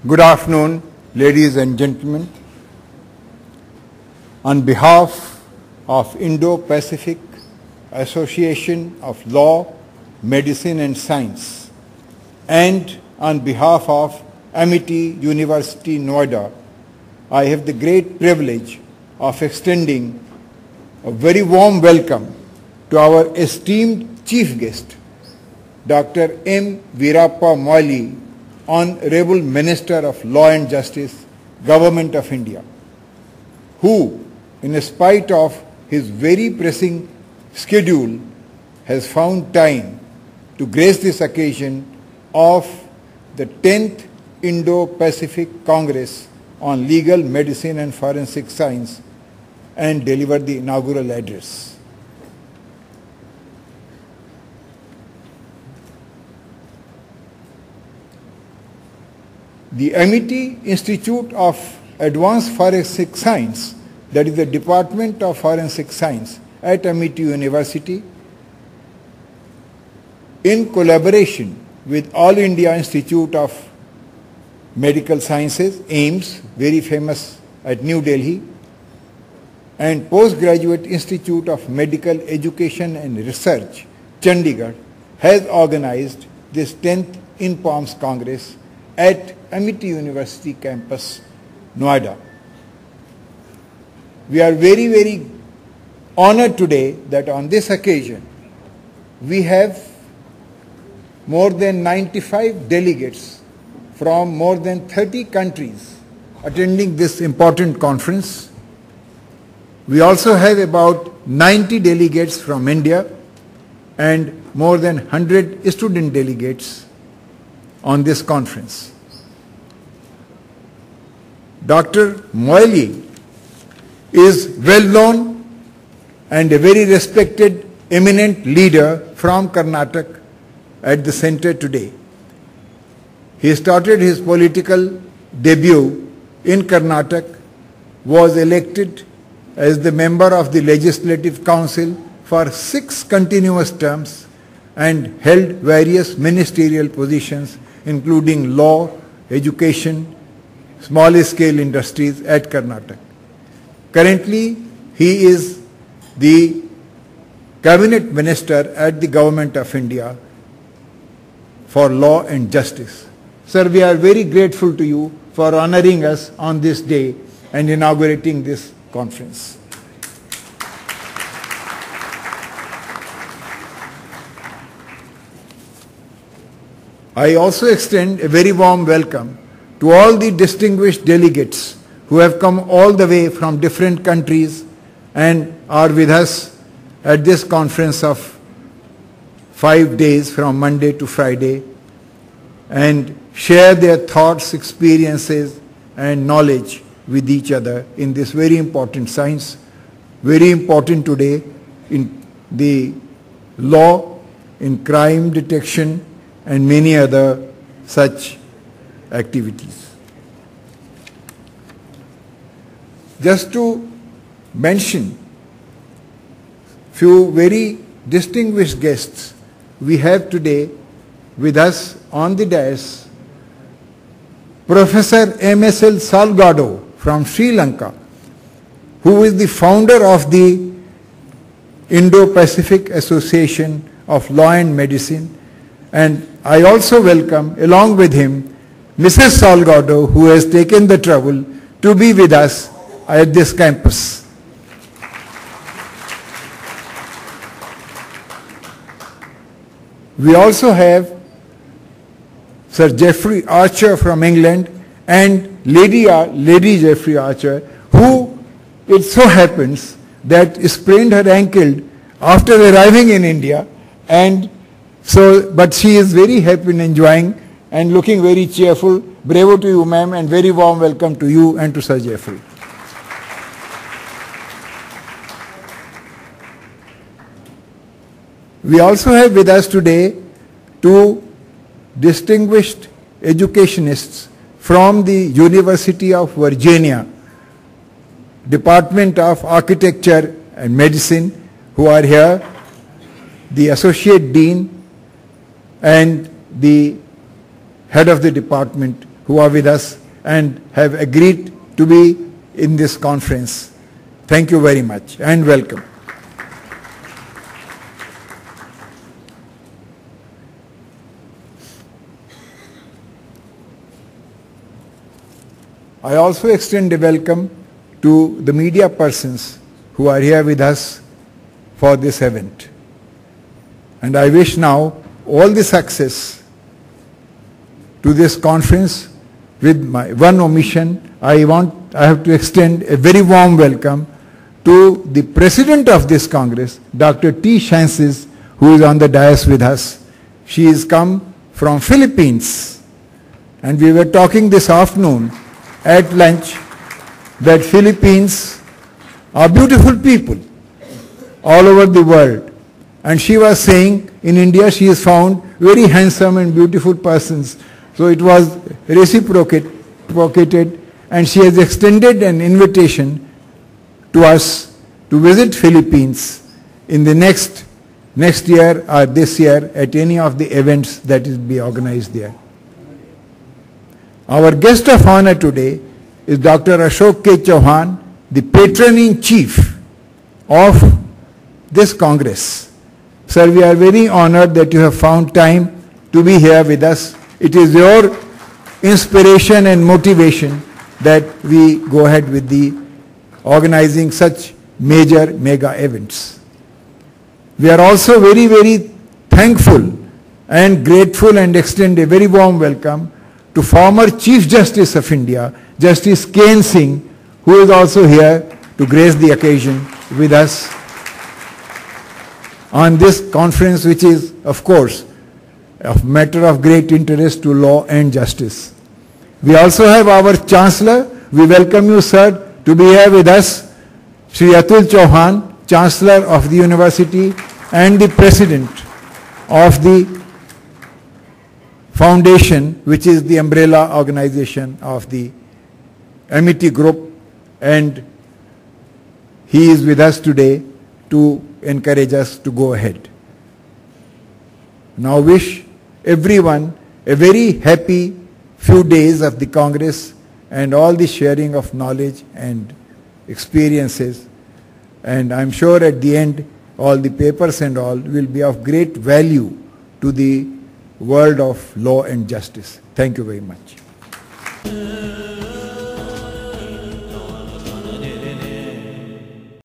Good afternoon, ladies and gentlemen. On behalf of Indo-Pacific Association of Law, Medicine and Science, and on behalf of Amity University, Noida, I have the great privilege of extending a very warm welcome to our esteemed chief guest, Dr. M. Veerappa Moily, Honorable Minister of Law and Justice, Government of India, who, in spite of his very pressing schedule, has found time to grace this occasion of the 10th Indo-Pacific Congress on Legal Medicine and Forensic Science and deliver the inaugural address. The Amity Institute of Advanced Forensic Science, that is the Department of Forensic Science at Amity University, in collaboration with All India Institute of Medical Sciences, AIIMS, very famous at New Delhi, and Postgraduate Institute of Medical Education and Research, Chandigarh, has organized this 10th INPOMS Congress at Amity University campus, Noida. We are very, very honored today that on this occasion we have more than 95 delegates from more than 30 countries attending this important conference. We also have about 90 delegates from India and more than 100 student delegates on this conference. Dr. Moily is well known and a very respected, eminent leader from Karnataka at the center today. He started his political debut in Karnataka, was elected as the member of the Legislative Council for 6 continuous terms and held various ministerial positions including law, education, small-scale industries at Karnataka. Currently, he is the Cabinet Minister at the Government of India for Law and Justice. Sir, we are very grateful to you for honoring us on this day and inaugurating this conference. I also extend a very warm welcome to all the distinguished delegates who have come all the way from different countries and are with us at this conference of 5 days from Monday to Friday and share their thoughts, experiences and knowledge with each other in this very important science, very important today in the law, in crime detection and many other such activities. Just to mention few very distinguished guests, we have today with us on the dais Professor M.S.L. Salgado from Sri Lanka, who is the founder of the Indo-Pacific Association of Law and Medicine, and I also welcome along with him Mrs. Salgado, who has taken the trouble to be with us at this campus. We also have Sir Jeffrey Archer from England and Lady Jeffrey Archer, who it so happens that sprained her ankle after arriving in India, and but she is very happy and enjoying and looking very cheerful. Bravo to you, ma'am, and very warm welcome to you and to Sir Jeffrey. We also have with us today 2 distinguished educationists from the University of Virginia, Department of Architecture and Medicine, who are here, the Associate Dean and the head of the department, who are with us and have agreed to be in this conference. Thank you very much and welcome. I also extend a welcome to the media persons who are here with us for this event. And I wish now all the success to this conference. With my one omission, I have to extend a very warm welcome to the President of this Congress, Dr. T. Chances, who is on the dais with us. She has come from Philippines, and we were talking this afternoon at lunch that Philippines are beautiful people all over the world. And she was saying in India she has found very handsome and beautiful persons. So it was reciprocated, and she has extended an invitation to us to visit Philippines in the next year or this year at any of the events that is be organized there. Our guest of honor today is Dr. Ashok K. Chauhan, the patron-in-chief of this Congress. Sir, we are very honored that you have found time to be here with us. It is your inspiration and motivation that we go ahead with the organizing such major mega events. We are also very, very thankful and grateful and extend a very warm welcome to former Chief Justice of India, Justice Ken Singh, who is also here to grace the occasion with us on this conference, which is, of course, a matter of great interest to law and justice. We also have our Chancellor. We welcome you, sir, to be here with us, Sri Atul Chauhan, Chancellor of the University and the President of the Foundation, which is the umbrella organization of the Amity Group, and he is with us today to encourage us to go ahead. Now wish everyone a very happy few days of the Congress and all the sharing of knowledge and experiences, and I'm sure at the end all the papers and all will be of great value to the world of law and justice. Thank you very much.